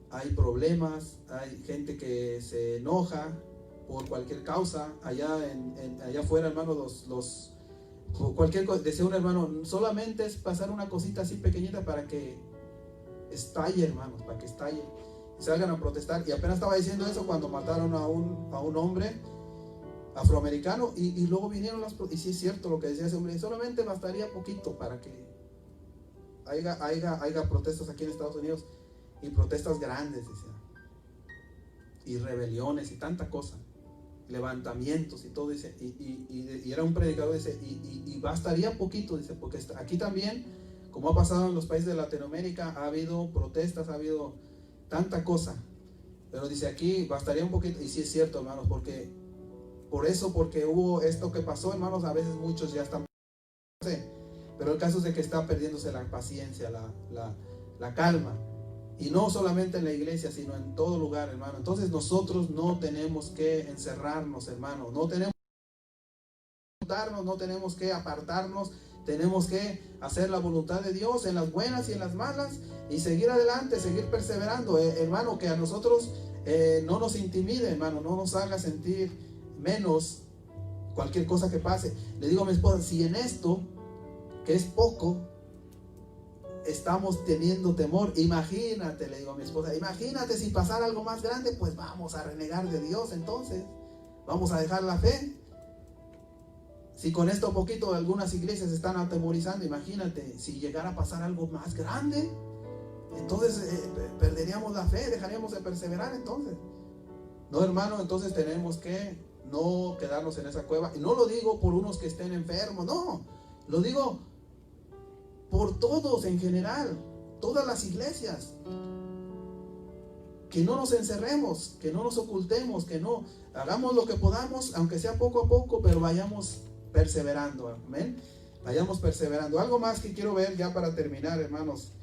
[SPEAKER 2] hay problemas, hay gente que se enoja por cualquier causa. Allá afuera, hermanos, cualquier cosa, decía un hermano, solamente es pasar una cosita así pequeñita para que estalle, hermanos, para que estalle, salgan a protestar. Y apenas estaba diciendo eso cuando mataron a un hombre afroamericano, y luego vinieron y sí es cierto lo que decía ese hombre, solamente bastaría poquito para que haya protestas aquí en Estados Unidos, y protestas grandes, dice, y rebeliones y tanta cosa, levantamientos y todo, dice, y era un predicador, dice, y bastaría poquito, dice, porque aquí también, como ha pasado en los países de Latinoamérica, ha habido protestas, ha habido tanta cosa, pero dice, aquí bastaría un poquito. Y sí es cierto, hermanos, porque hubo esto que pasó, hermanos, a veces muchos ya están, pero el caso es de que está perdiéndose la paciencia, la calma. Y no solamente en la iglesia, sino en todo lugar, hermano. Entonces nosotros no tenemos que encerrarnos, hermano. No tenemos que juntarnos, no tenemos que apartarnos. Tenemos que hacer la voluntad de Dios en las buenas y en las malas, y seguir adelante, seguir perseverando, hermano. Que a nosotros no nos intimide, hermano. No nos haga sentir menos cualquier cosa que pase. Le digo a mi esposa, si en esto, que es poco, estamos teniendo temor, imagínate, le digo a mi esposa, imagínate si pasara algo más grande, pues vamos a renegar de Dios, entonces vamos a dejar la fe. Si con esto poquito algunas iglesias están atemorizando, imagínate si llegara a pasar algo más grande, entonces perderíamos la fe, dejaríamos de perseverar. Entonces no, hermano, entonces tenemos que no quedarnos en esa cueva. Y no lo digo por unos que estén enfermos, no, lo digo por todos en general, todas las iglesias. Que no nos encerremos, que no nos ocultemos, que no hagamos lo que podamos, aunque sea poco a poco, pero vayamos perseverando, amén. Vayamos perseverando. Algo más que quiero ver ya para terminar, hermanos.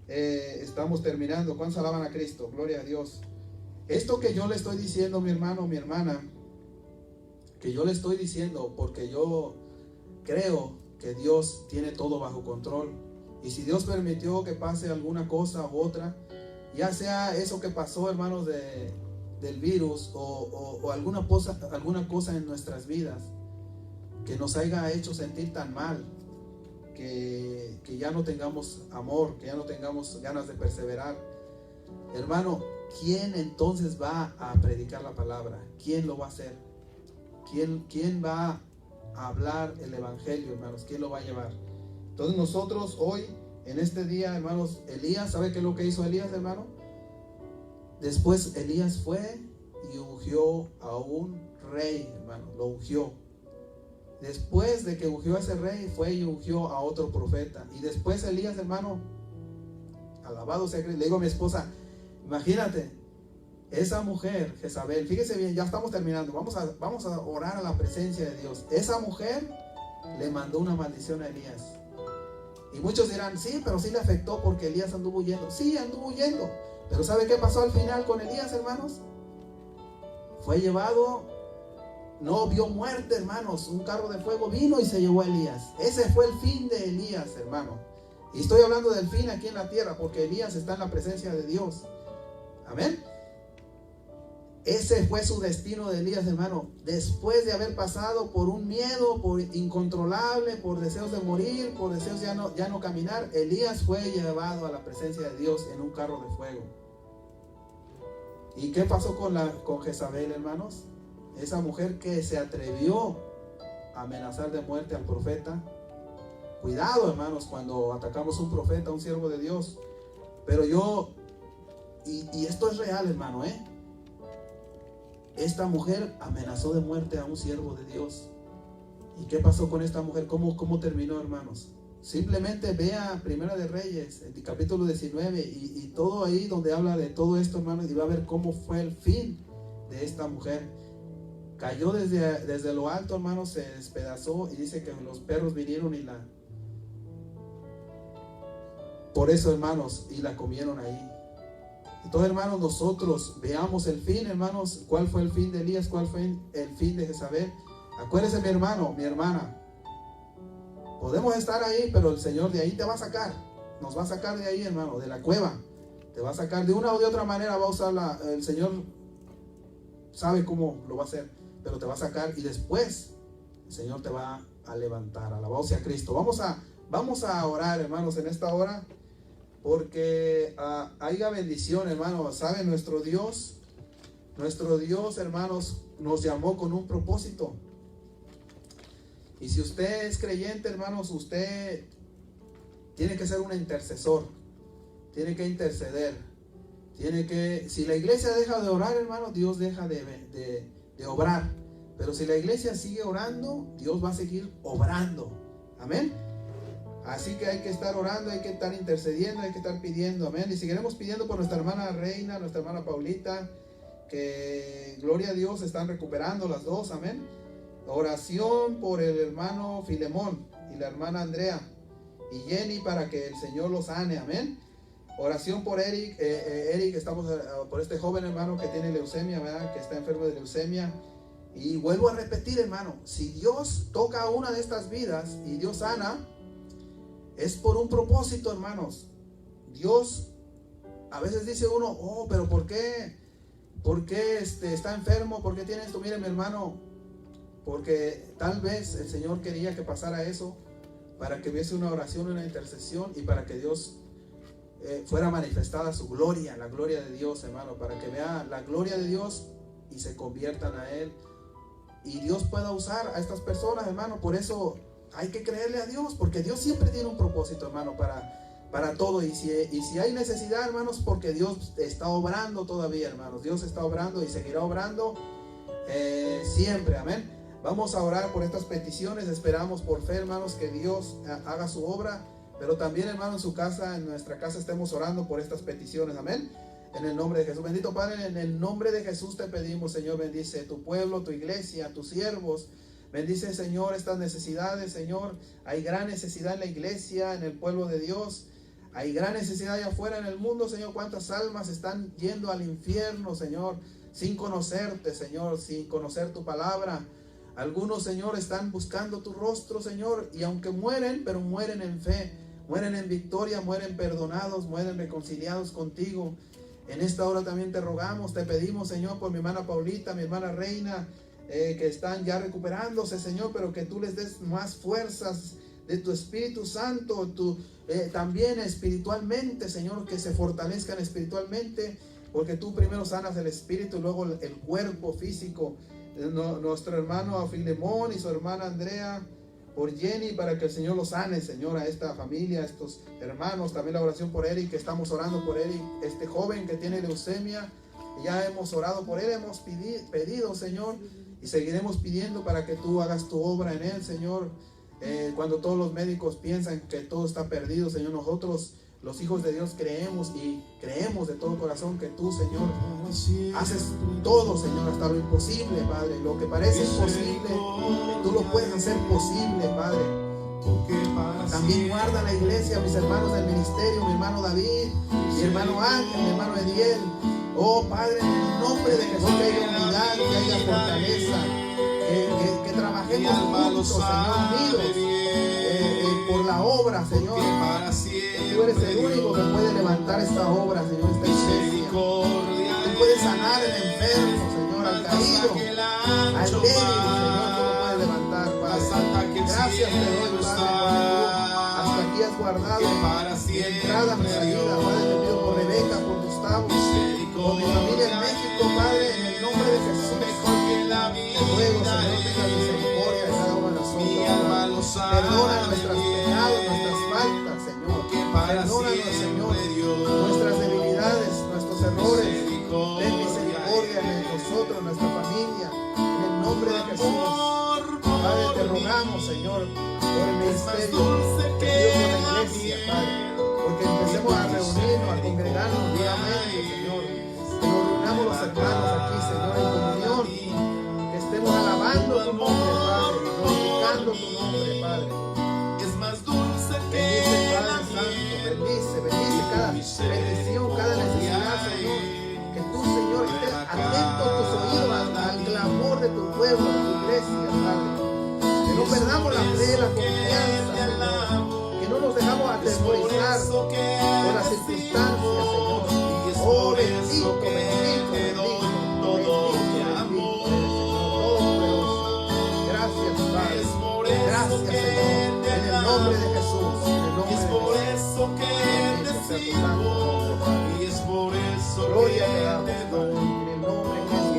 [SPEAKER 2] Estamos terminando. ¿Cuántos alaban a Cristo? Gloria a Dios. Esto que yo le estoy diciendo, mi hermano, mi hermana, que yo le estoy diciendo porque yo creo que Dios tiene todo bajo control. Y si Dios permitió que pase alguna cosa u otra, ya sea eso que pasó, hermanos, del virus, o alguna cosa en nuestras vidas que nos haya hecho sentir tan mal, que ya no tengamos amor, que ya no tengamos ganas de perseverar, hermano, ¿quién entonces va a predicar la palabra? ¿Quién lo va a hacer? ¿Quién va a hablar el evangelio, hermanos? ¿Quién lo va a llevar? Entonces nosotros hoy, en este día, hermanos, Elías, ¿sabe qué es lo que hizo Elías, hermano? Después Elías fue y ungió a un rey, hermano, lo ungió. Después de que ungió a ese rey, fue y ungió a otro profeta. Y después Elías, hermano, alabado sea Cristo. Le digo a mi esposa, imagínate, esa mujer, Jezabel, fíjese bien, ya estamos terminando, vamos a orar a la presencia de Dios. Esa mujer le mandó una maldición a Elías. Y muchos dirán, sí, pero sí le afectó porque Elías anduvo huyendo. Sí, anduvo huyendo. Pero ¿sabe qué pasó al final con Elías, hermanos? Fue llevado, no vio muerte, hermanos. Un carro de fuego vino y se llevó a Elías. Ese fue el fin de Elías, hermano. Y estoy hablando del fin aquí en la tierra, porque Elías está en la presencia de Dios. Amén. Ese fue su destino de Elías, hermano. Después de haber pasado por un miedo, por incontrolable, por deseos de morir, por deseos ya no caminar, Elías fue llevado a la presencia de Dios en un carro de fuego. ¿Y qué pasó con Jezabel, hermanos? Esa mujer que se atrevió a amenazar de muerte al profeta. Cuidado, hermanos, cuando atacamos a un profeta, a un siervo de Dios. Pero y esto es real, hermano, Esta mujer amenazó de muerte a un siervo de Dios. ¿Y qué pasó con esta mujer? ¿Cómo terminó, hermanos? Simplemente vea Primera de Reyes, el capítulo 19, y todo ahí donde habla de todo esto, hermanos, y va a ver cómo fue el fin de esta mujer. Cayó desde lo alto, hermanos, se despedazó y dice que los perros vinieron y por eso, hermanos, y la comieron ahí. Entonces, hermanos, nosotros veamos el fin, hermanos. ¿Cuál fue el fin de Elías? ¿Cuál fue el fin de Jezabel? Acuérdese, mi hermano, mi hermana. Podemos estar ahí, pero el Señor de ahí te va a sacar. Nos va a sacar de ahí, hermano, de la cueva. Te va a sacar de una o de otra manera. Va a usar el Señor sabe cómo lo va a hacer, pero te va a sacar y después el Señor te va a levantar. Alabado sea Cristo. Vamos a orar, hermanos, en esta hora, porque haya bendición, hermanos. ¿Sabe? Nuestro Dios, hermanos, nos llamó con un propósito. Y si usted es creyente, hermanos, usted tiene que ser un intercesor. Tiene que interceder. Si la iglesia deja de orar, hermanos, Dios deja de obrar. Pero si la iglesia sigue orando, Dios va a seguir obrando. Amén. Así que hay que estar orando, hay que estar intercediendo, hay que estar pidiendo. Amén. Y seguiremos pidiendo por nuestra hermana Reina, nuestra hermana Paulita, que gloria a Dios están recuperando las dos. Amén. Oración por el hermano Filemón y la hermana Andrea y Jenny para que el Señor los sane. Amén. Oración por Eric. Estamos por este joven hermano que tiene leucemia, ¿verdad? Que está enfermo de leucemia. Y vuelvo a repetir, hermano, si Dios toca una de estas vidas y Dios sana, es por un propósito, hermanos. Dios, a veces dice uno, oh, pero ¿por qué? ¿Por qué está enfermo? ¿Por qué tiene esto? Mire, mi hermano, porque tal vez el Señor quería que pasara eso para que hubiese una oración, una intercesión y para que Dios fuera manifestada su gloria, la gloria de Dios, hermano, para que vea la gloria de Dios y se conviertan a Él. Y Dios pueda usar a estas personas, hermano. Por eso hay que creerle a Dios, porque Dios siempre tiene un propósito, hermano, para todo. Y si hay necesidad, hermanos, porque Dios está obrando todavía, hermanos. Dios está obrando y seguirá obrando siempre, amén. Vamos a orar por estas peticiones. Esperamos por fe, hermanos, que Dios haga su obra. Pero también, hermano, en su casa, en nuestra casa, estemos orando por estas peticiones, amén. En el nombre de Jesús. Bendito Padre, en el nombre de Jesús te pedimos, Señor, bendice tu pueblo, tu iglesia, tus siervos. Bendice, Señor, estas necesidades, Señor. Hay gran necesidad en la iglesia, en el pueblo de Dios. Hay gran necesidad allá afuera en el mundo, Señor. Cuántas almas están yendo al infierno, Señor, sin conocerte, Señor, sin conocer tu palabra. Algunos, Señor, están buscando tu rostro, Señor, y aunque mueren, pero mueren en fe, mueren en victoria, mueren perdonados, mueren reconciliados contigo. En esta hora también te rogamos, te pedimos, Señor, por mi hermana Paulita, mi hermana Reina, que están ya recuperándose, Señor, pero que tú les des más fuerzas de tu Espíritu Santo, también espiritualmente, Señor, que se fortalezcan espiritualmente, porque tú primero sanas el espíritu y luego el cuerpo físico. Nuestro hermano Filemón y su hermana Andrea, por Jenny, para que el Señor los sane, Señor, a esta familia, a estos hermanos. También la oración por Eric, que estamos orando por Eric, este joven que tiene leucemia. Ya hemos orado por él, hemos pedido, Señor, y seguiremos pidiendo para que tú hagas tu obra en él, Señor. Cuando todos los médicos piensan que todo está perdido, Señor, nosotros, los hijos de Dios, creemos y creemos de todo corazón que tú, Señor, haces todo, Señor, hasta lo imposible, Padre. Lo que parece imposible, tú lo puedes hacer posible, Padre. También guarda la iglesia, mis hermanos del ministerio, mi hermano David, mi hermano Ángel, mi hermano Ediel. Oh, Padre, en el nombre de Jesús, que haya unidad, que haya fortaleza, que trabajemos juntos, Señor, unidos por la obra, Señor. Tú eres el único que puede levantar esta obra, Señor, esta iglesia. Tú puedes sanar al enfermo, Señor, al caído, al débil, Señor, tú lo puedes levantar, Padre. Gracias te doy, Padre, porque tú hasta aquí has guardado mi entrada, mi salida, Padre. Te pido por Rebeca, por Gustavo, por mi familia en México, Padre, en el nombre de Jesús. Te ruego, Señor, tenga misericordia de cada uno de nosotros. Perdona nuestros pecados, nuestras faltas, Señor. Perdónanos, Señor, nuestras debilidades, nuestros errores. Ten misericordia en nosotros, en nuestra familia, en el nombre de Jesús. Padre, te rogamos, Señor, por el ministerio, te pido por la iglesia, Padre, porque empecemos a reunirnos, a congregarnos nuevamente, Señor. Que nos reunamos los hermanos aquí, Señor, bendición, cada necesidad, Señor. Que tú, Señor, estés atento a tus oídos al clamor de tu pueblo, de tu iglesia, Padre. Que no perdamos la fe, la confianza, Señor. Que no nos dejamos atemorizar por las circunstancias, Señor. Oh, bendito, bendito, bendito, gracias, Padre. Gracias, Señor. En el nombre de Jesús. En el nombre de Jesús. Bendito sea tu santo nombre, Padre. Gloria te damos, Padre. En el nombre de Jesús.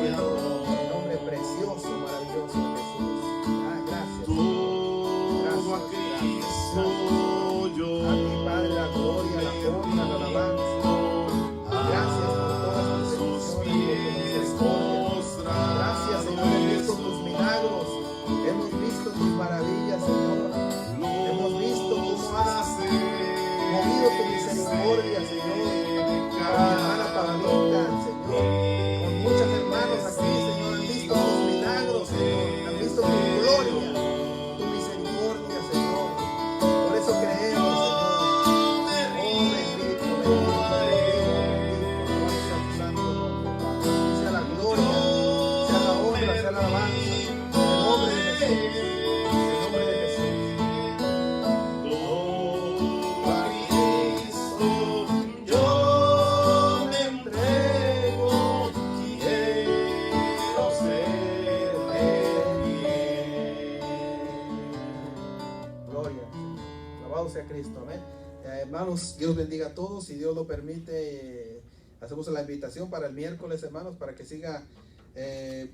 [SPEAKER 2] En el nombre precioso, maravilloso de Jesús. Gracias. A ti, Padre, la gloria, la honra, la alabanza. Gracias por todas tus bendiciones, por tu misericordia. Gracias, Señor, hemos visto tus milagros. Hemos visto tus maravillas, Señor. Hemos visto cómo has movido tu misericordia, Señor. Con mi hermana Pablita, Señor. Con muchos hermanos aquí, Señor, han visto tus milagros, Señor. Han visto tu gloria, tu misericordia, Señor. Por eso creemos, Señor. Oh, bendito, bendito, bendito, bendito. Sea tu santo nombre, Padre. Sea la gloria, sea la honra, sea la alabanza. En el nombre de Jesús. En el nombre de Jesús. Gloria, Señor. Alabado sea Cristo, amén. Hermanos, Dios bendiga a todos. Si Dios lo permite, hacemos la invitación para el miércoles, hermanos, para que siga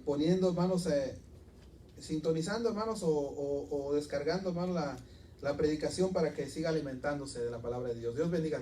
[SPEAKER 2] poniendo, hermanos, sintonizando, hermanos, o descargando, hermanos, la predicación para que siga alimentándose de la palabra de Dios. Dios bendiga.